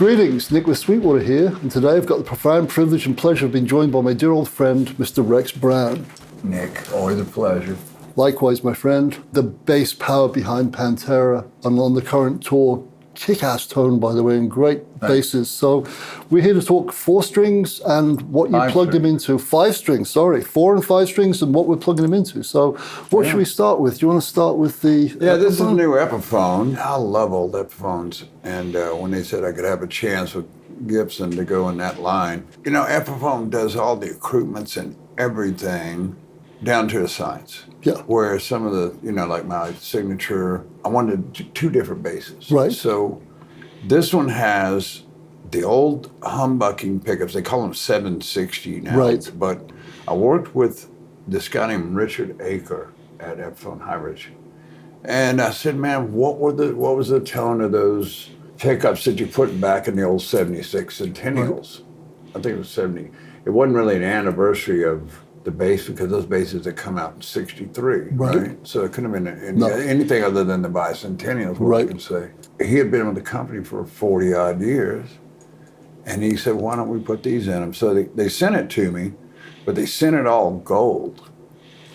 Greetings, Nick with Sweetwater here, and today I've got the profound privilege and pleasure of being joined by my dear old friend, Mr. Rex Brown. Nick, always a pleasure. Likewise, my friend, the bass power behind Pantera, and on the current tour, kick-ass tone, by the way, and great basses. So we're here to talk 4 strings and what you plugged them into. 5 strings, sorry. 4 and 5 strings and what we're plugging them into. So what should we start with? Do you want to start with the this is a new Epiphone. I love old Epiphones. And when they said I could have a chance with Gibson to go in that line, you know, Epiphone does all the accoutrements and everything down to the sides. Yeah. Where some of the, you know, like my signature, I wanted 2 different basses. Right. So this one has the old humbucking pickups. They call them 760 now. Right. But I worked with this guy named Richard Aker at Epiphone High Ridge. And I said, man, what was the tone of those pickups that you put back in the old 76 Centennials? Right. I think it was 70. It wasn't really an anniversary of the bass because those basses had come out in 63, right? So it couldn't have been anything other than the bicentennials, what you can say. He had been with the company for 40 odd years, and he said, why don't we put these in them? So they sent it to me, but they sent it all gold.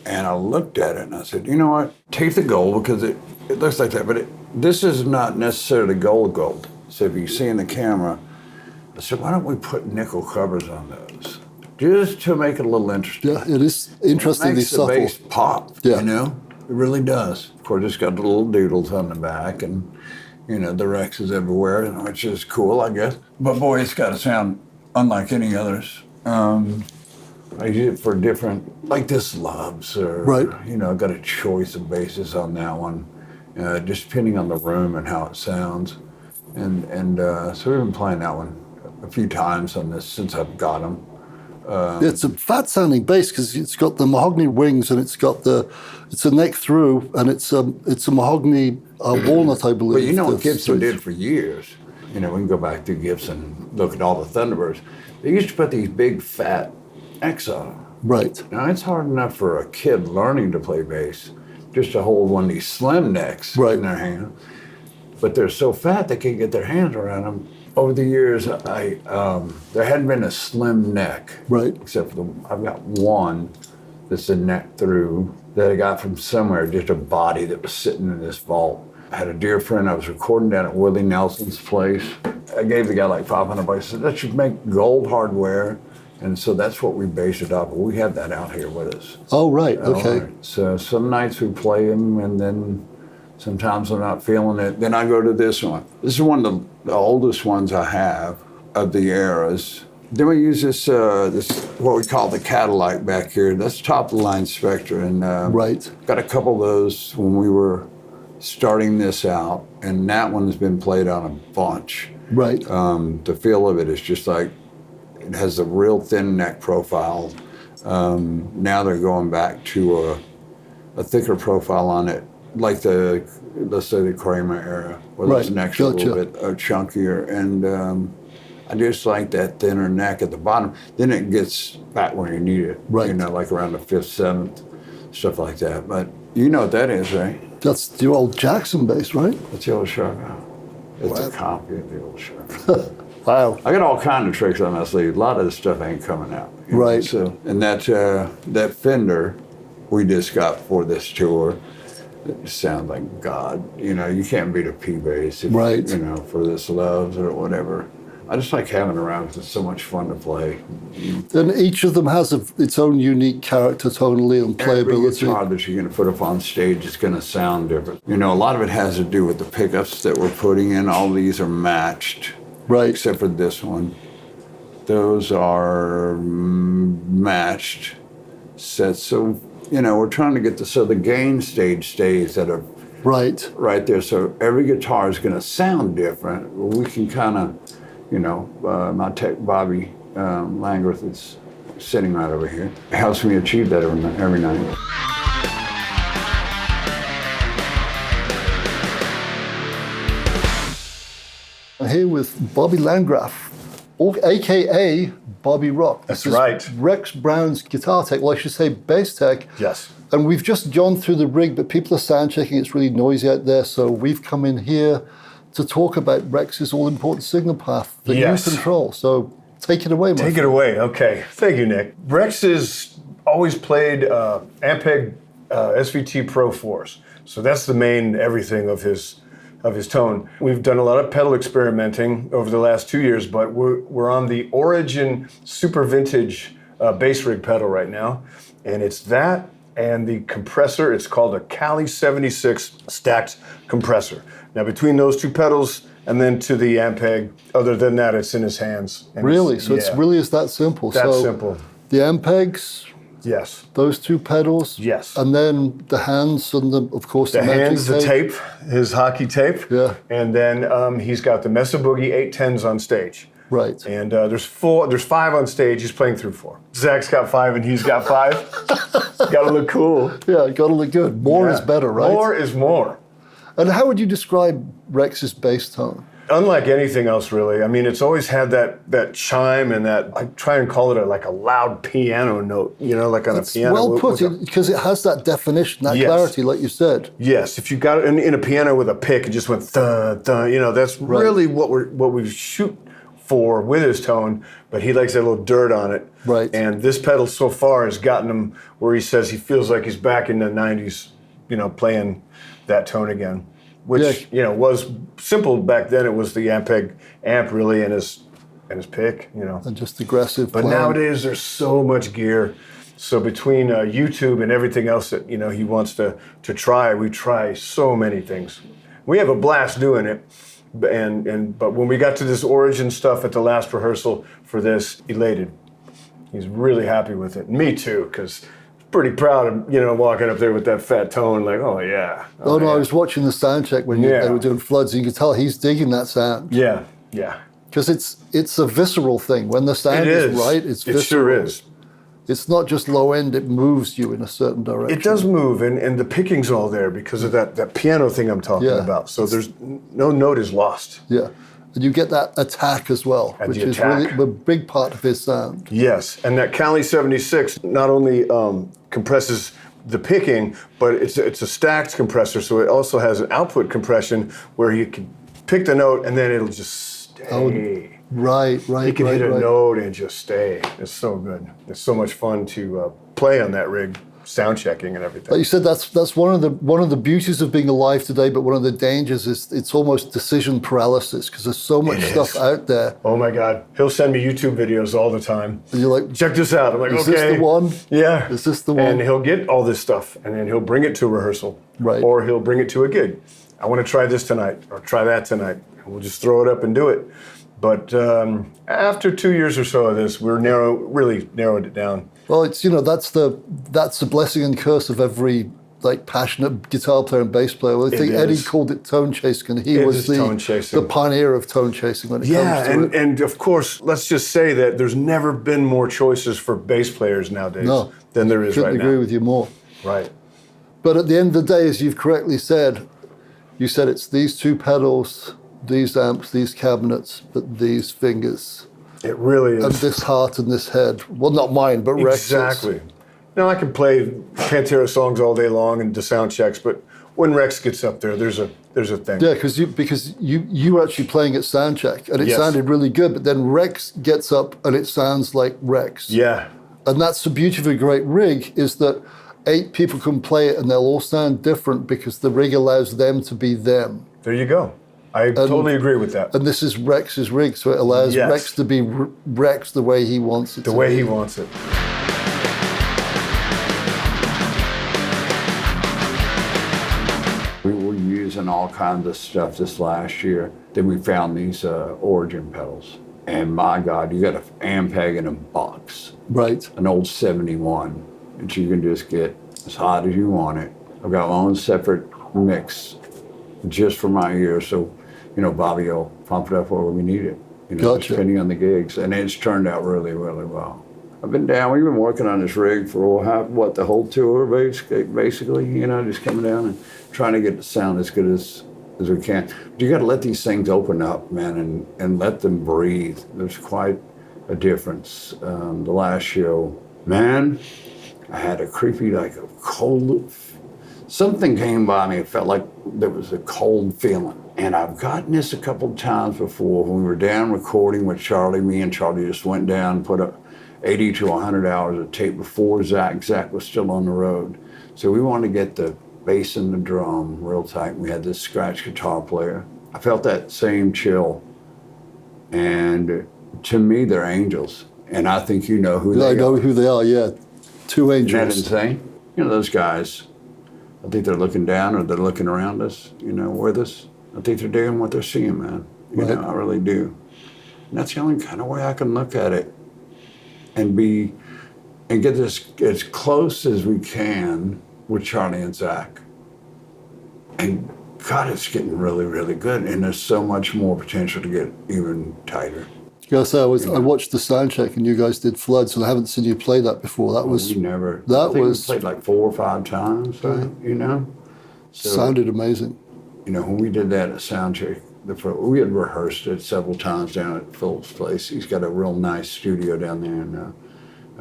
And I looked at it and I said, you know what, take the gold because it looks like that, but this is not necessarily gold. So if you see in the camera, I said, why don't we put nickel covers on those? Just to make it a little interesting. Yeah, it is interestingly subtle. It makes the bass pop, you know? It really does. Of course, it's got the little doodles on the back and, you know, the Rex is everywhere, which is cool, I guess. But boy, it's got to sound unlike any others. I use it for different, like this Loves, or, you know, I've got a choice of basses on that one, just depending on the room and how it sounds. And so we've been playing that one a few times on this since I've got them. It's a fat-sounding bass because it's got the mahogany wings and it's a neck through and it's a mahogany walnut, I believe. But you know what Gibson did for years? You know, we can go back to Gibson, look at all the Thunderbirds. They used to put these big fat necks on them. Right. Now it's hard enough for a kid learning to play bass just to hold one of these slim necks in their hand. But they're so fat they can't get their hands around them. Over the years, there hadn't been a slim neck, except for I've got one that's a neck through that I got from somewhere, just a body that was sitting in this vault. I had a dear friend I was recording down at Willie Nelson's place. I gave the guy like $500. I said, that should make gold hardware. And so that's what we based it off of. We have that out here with us. Oh, right, okay. Right. So some nights we play them and then sometimes I'm not feeling it. Then I go to this one. This is one of the oldest ones I have of the eras. Then we use this what we call the Cadillac back here. That's top of the line Spector. And got a couple of those when we were starting this out. And that one's been played on a bunch. Right. The feel of it is just like, it has a real thin neck profile. Now they're going back to a thicker profile on it. Like let's say the Kramer era, where those necks are a little bit chunkier. And I just like that thinner neck at the bottom. Then it gets back where you need it. Right. You know, like around the 5th, 7th, stuff like that. But you know what that is, right? That's the old Jackson bass, right? That's the old Charvel. It's a copy of the old Charvel. Wow. I got all kinds of tricks on my sleeve. A lot of the stuff ain't coming out. Right. So, and that Fender we just got for this tour, it sounds like God. You know, you can't beat a P bass, you know, for this Loves or whatever. I just like having it around because it's so much fun to play. And each of them has its own unique character tonally and playability. Every guitar that you're going to put up on stage is going to sound different. You know, a lot of it has to do with the pickups that we're putting in. All these are matched. Right. Except for this one. Those are matched sets. So, you know, we're trying to get the gain stage stays at a right there. So every guitar is going to sound different. We can kind of, you know, my tech Bobby Landgraf is sitting right over here. It helps me achieve that every night. I'm here with Bobby Landgraf, a.k.a. Bobby Rock. That's right. Rex Brown's guitar tech, well, I should say bass tech. Yes. And we've just gone through the rig, but people are sound checking. It's really noisy out there, so we've come in here to talk about Rex's all-important signal path that Yes. you control. So take it away, my Take it away. Okay. Thank you, Nick. Rex has always played Ampeg SVT Pro 4s. So that's the main everything of his tone. We've done a lot of pedal experimenting over the last 2 years, but we're on the Origin Super Vintage bass rig pedal right now. And it's that and the compressor. It's called a Cali 76 stacked compressor. Now between those two pedals and then to the Ampeg, other than that, it's in his hands. And Really? So it's really is that simple? That so simple. The Ampegs, Yes. those two pedals. Yes. And then the hands and of course, The mounting hands, the tape, his hockey tape. Yeah. And then he's got the Mesa Boogie 810s on stage. Right. And there's 5 on stage. He's playing through 4. Zakk's got 5 and he's got 5. Got to look cool. Yeah, got to look good. More is better, right? More is more. And how would you describe Rex's bass tone? Unlike anything else, really. I mean, it's always had that chime and that, I try and call it like a loud piano note, like on a piano. Well put, because it has that definition, that clarity, like you said. Yes, if you got it in a piano with a pick, it just went thud, thud, that's really what we shoot for with his tone, but he likes that little dirt on it. Right. And this pedal so far has gotten him where he says he feels like he's back in the 90s, playing that tone again, which was simple back then. It was the Ampeg amp really and his pick, And just aggressive. But playing. nowadays there's so much gear. So between YouTube and everything else that he wants to try, we try so many things. We have a blast doing it. But when we got to this Origin stuff at the last rehearsal for this, elated. He's really happy with it. Me too, because pretty proud of walking up there with that fat tone, like, oh yeah. Oh no, I was watching the sound check when they were doing Floods, and you could tell he's digging that sound. Yeah. Because it's a visceral thing. When the sound is right, it's visceral. It sure is. It's not just low end, it moves you in a certain direction. It does move, and the picking's all there because of that piano thing I'm talking about. So there's no note is lost. Yeah. And you get that attack as well, which is really a big part of his sound. Yes, and that Cali 76 not only compresses the picking, but it's a stacked compressor, so it also has an output compression where you can pick the note and then it'll just stay. Right. You can hit a note and just stay. It's so good. It's so much fun to play on that rig, sound checking and everything. Like you said, that's one of the beauties of being alive today, but one of the dangers is it's almost decision paralysis because there's so much stuff out there. Oh my God. He'll send me YouTube videos all the time. And you're like, check this out. I'm like, is okay. Is this the one? Yeah. Is this the one? And he'll get all this stuff and then he'll bring it to rehearsal. Right. Or he'll bring it to a gig. I want to try this tonight or try that tonight. And we'll just throw it up and do it. But after 2 years or so of this, we're really narrowed it down. Well, it's that's the blessing and curse of every passionate guitar player and bass player. Well, I think Eddie called it tone chasing, and he was the pioneer of tone chasing when it comes to it. And of course, let's just say that there's never been more choices for bass players nowadays than there is right now. Couldn't agree with you more. Right. But at the end of the day, as you've correctly said, it's these two pedals, these amps, these cabinets, but these fingers. It really is. And this heart and this head. Well, not mine, but Rex's. Exactly. Now, I can play Pantera songs all day long and do sound checks, but when Rex gets up there, there's a thing. Yeah, because you were actually playing at sound check, and it sounded really good, but then Rex gets up and it sounds like Rex. Yeah. And that's the beauty of a great rig, is that 8 people can play it and they'll all sound different because the rig allows them to be them. There you go. I totally agree with that. And this is Rex's rig, so it allows Rex to be Rex the way he wants it to be. The way he wants it. We were using all kinds of stuff this last year. Then we found these Origin pedals. And my God, you got an Ampeg in a box. Right. An old 71, that you can just get as hot as you want it. I've got my own separate mix just for my ears. So, Bobby will pump it up where we need it, depending on the gigs. And it's turned out really, really well. I've been down, we've been working on this rig for the whole tour, basically, just coming down and trying to get the sound as good as we can. But you got to let these things open up, man, and let them breathe. There's quite a difference. The last show, man, I had a creepy, a cold, something came by me. It felt like there was a cold feeling. And I've gotten this a couple of times before when we were down recording with Charlie. Me and Charlie just went down and put up 80 to 100 hours of tape before Zakk. Zakk was still on the road. So we wanted to get the bass and the drum real tight. We had this scratch guitar player. I felt that same chill. And to me, they're angels. And I think you know who they are. I know who they are, yeah. Two angels. Isn't that insane? You know, those guys, I think they're looking down or they're looking around us, you know, with us. I think they're digging what they're seeing, man. You know, I really do. And that's the only kind of way I can look at it and get this as close as we can with Charlie and Zakk. And God, it's getting really, really good. And there's so much more potential to get even tighter. Yeah, so I watched the sound check and you guys did Floods, and I haven't seen you play that before. That was we never. That I think was we played like 4 or 5 times. Right. You know, so, sounded amazing. You know, when we did that at sound check, we had rehearsed it several times down at Philip's place. He's got a real nice studio down there,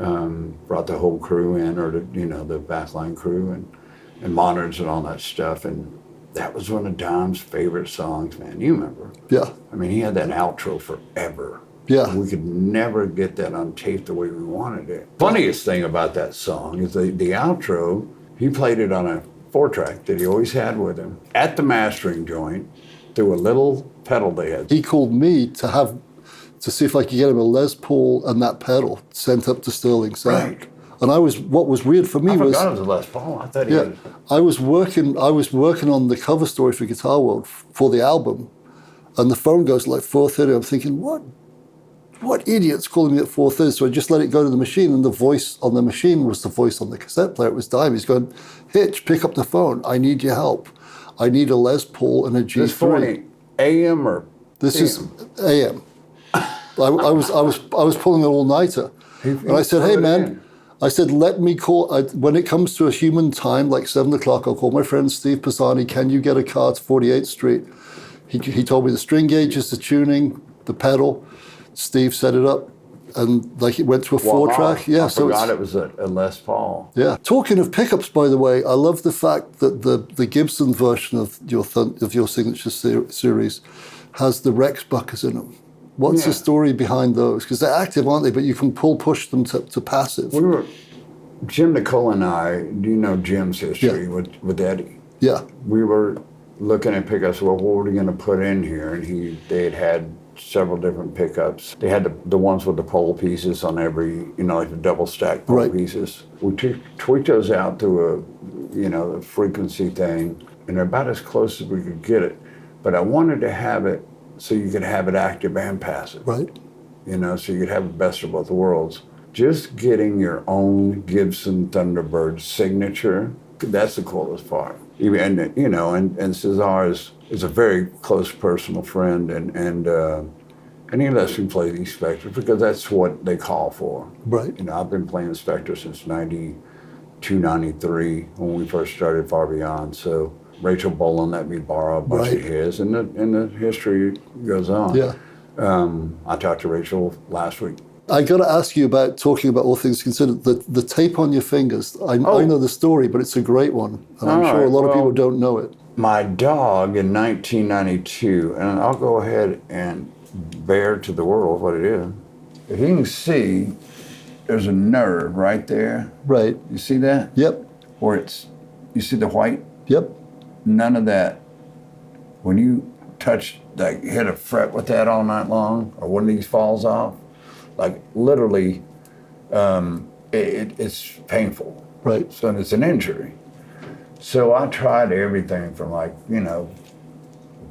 and brought the whole crew in, or the backline crew, and monitors and all that stuff. And that was one of Dom's favorite songs, man. You remember? Yeah. I mean, he had that outro forever. Yeah. We could never get that on tape the way we wanted it. Funniest thing about that song is the outro, he played it on a 4-track that he always had with him at the mastering joint through a little pedal they had. He called me to see if I could get him a Les Paul and that pedal sent up to Sterling Sound. Right. And what was weird for me I was... forgot it was a Les Paul. I thought he yeah, was... I was working on the cover story for Guitar World for the album, and the phone goes like 4:30. I'm thinking, what idiot's calling me at 4:30? So I just let it go to the machine, and the voice on the machine was the voice on the cassette player. It was Dime. He's going, Hitch, pick up the phone. I need your help. I need a Les Paul and a G3. This 40 AM or This PM? is AM. I was pulling an all-nighter, and I said, hey man. I said, let me call, when it comes to a human time, like 7 o'clock, I'll call my friend Steve Pisani. Can you get a car to 48th Street? He told me the string gauges, the tuning, the pedal. Steve set it up, and like it went to a 4-track. Yeah, I forgot it was a Les Paul. Yeah. Talking of pickups, by the way, I love the fact that the Gibson version of your signature series has the Rexbuckers in them. What's the story behind those? Because they're active, aren't they? But you can push them to passive. Jim Nicole and I, do you know Jim's history with Eddie? Yeah. We were looking at pickups. Well, what were we going to put in here? And they had several different pickups. They had the ones with the pole pieces on every, like the double stack pole pieces. We tweaked those out to the frequency thing, and they're about as close as we could get it. But I wanted to have it so you could have it active and passive. Right. So you could have the best of both worlds. Just getting your own Gibson Thunderbird signature, that's the coolest part. And Cesar is a very close personal friend, and he lets me play these Spectors because that's what they call for. Right. I've been playing the Spector since 92, 93 when we first started Far Beyond. So Rachel Boland let me borrow a bunch of his, and the history goes on. Yeah. I talked to Rachel last week. I got to ask you about, talking about all things considered, the tape on your fingers. I know the story, but it's a great one, and I'm sure a lot of people don't know it. My dog in 1992, and I'll go ahead and bear to the world what it is. If you can see, there's a nerve right there. Right. You see that? Yep. You see the white? Yep. None of that. When you hit a fret with that all night long, or one of these falls off, like literally, it's painful. Right. So it's an injury. So I tried everything from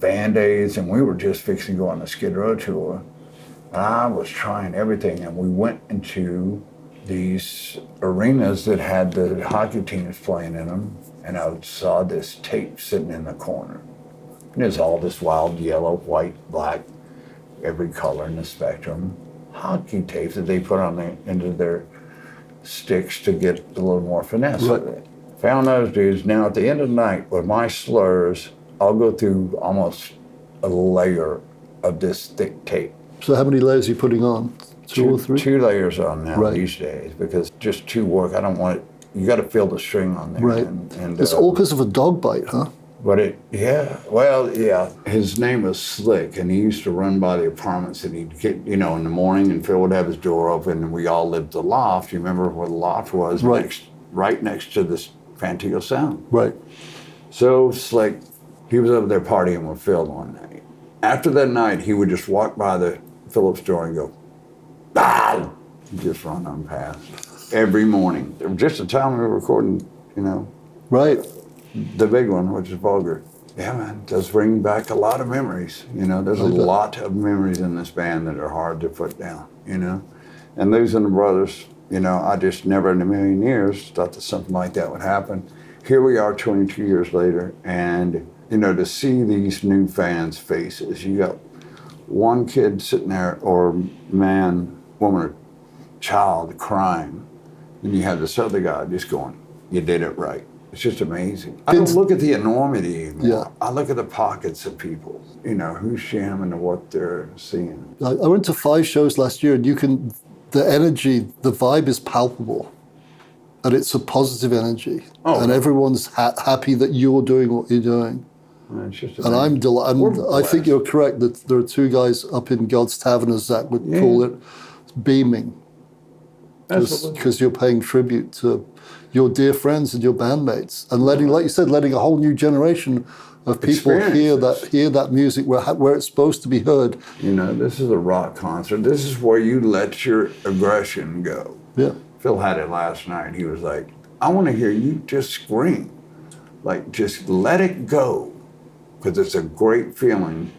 Band-Aids, and we were just fixing to go on the Skid Row tour. I was trying everything, and we went into these arenas that had the hockey teams playing in them, and I saw this tape sitting in the corner. And there's all this wild yellow, white, black, every color in the spectrum. Hockey tapes that they put into their sticks to get a little more finesse with it. Found those dudes. Now at the end of the night with my slurs, I'll go through almost a layer of this thick tape. So how many layers are you putting on? Two or three? 2 layers on now these days, because just 2 work. I don't want it. You got to feel the string on there. Right. And it's all because of a dog bite, huh? But his name was Slick, and he used to run by the apartments, and he'd get, in the morning, and Phil would have his door open, and we all lived the loft. You remember where the loft was? Right next to this Pantera sound. Right. So Slick, he was over there partying with Phil one night. After that night, he would just walk by the Phillips door and go, "Bah!" He'd just run on past every morning. Just the time we were recording, Right. the big one, which is Vulgar. Yeah, man, it does bring back a lot of memories. There's a lot of memories in this band that are hard to put down, And losing the brothers, I just never in a million years thought that something like that would happen. Here we are 22 years later, and, to see these new fans' faces, you got one kid sitting there, or man, woman, or child crying, and you have this other guy just going, "You did it right." It's just amazing. I don't look at the enormity anymore. Yeah. I look at the pockets of people, who's jamming and what they're seeing. I went to 5 shows last year, and the energy, the vibe is palpable. And it's a positive energy. Oh. And everyone's happy that you're doing what you're doing. It's just And I'm delighted. I think you're correct that there are 2 guys up in God's Tavern, as Zakk would call it, beaming. Because you're paying tribute to your dear friends and your bandmates, and like you said, letting a whole new generation of people hear that music where it's supposed to be heard. This is a rock concert. This is where you let your aggression go. Yeah. Phil had it last night. He was like, "I want to hear you just scream. Like, just let it go." Because it's a great feeling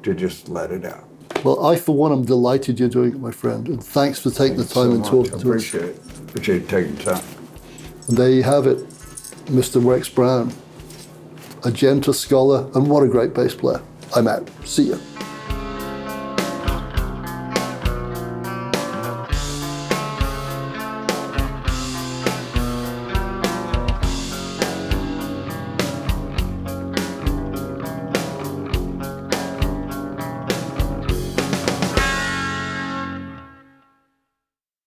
to just let it out. Well, I, for one, am delighted you're doing it, my friend. And thanks for taking the time and talking to us. Appreciate it. Appreciate you taking the time. And there you have it, Mr. Rex Brown, a gentle scholar, and what a great bass player. I'm out. See ya.